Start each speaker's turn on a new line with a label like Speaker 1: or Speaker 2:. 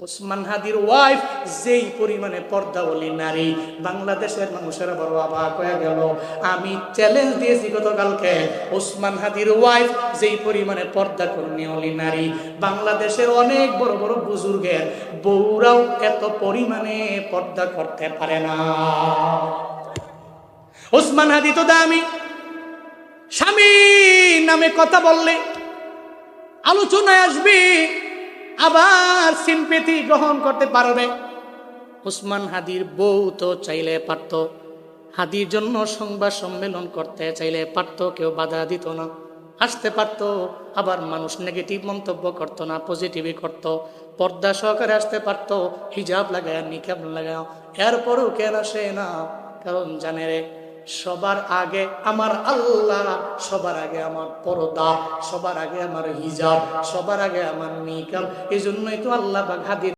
Speaker 1: ওসমান হাদির ওয়াইফ যেই পরিমাণে পর্দাওয়ালী নারী, বাংলাদেশের মানুষেরা বড় অবাক হয়ে গেল। আমি চ্যালেঞ্জ দিয়েছি গতকালকে, ওসমান হাদির ওয়াইফ যেই পরিমাণে পর্দা কর্মীওয়ালী নারী, বাংলাদেশের অনেক বড় বড় বুজুর্গের বউরাও এত পরিমাণে পর্দা করতে পারে না। ওসমান হাদি তো দামি, স্বামী নামে কথা বললে আলোচনায় আসবে, আবার সিম্পেথি গ্রহণ করতে পারবে। ওসমান হাদির বউ তো চাইলে পারত, হাদির জন্য সংবাদ সম্মেলন করতে চাইলে পারত, কেউ বাধা দিত না, আসতে পারত। আবার মানুষ নেগেটিভ মন্তব্য করতো না, পজিটিভই করত। পর্দা সহকারে আসতে পারত, হিজাব লাগায়, নিকাব লাগায়। এরপরও কেন আসে না? কারণ জানে রে, সবার আগে আমার আল্লাহ, সবার আগে আমার পর্দা, সবার আগে আমার হিজাব, সবার আগে আমার নিকাব। এই জন্যই তো আল্লাহ হাদির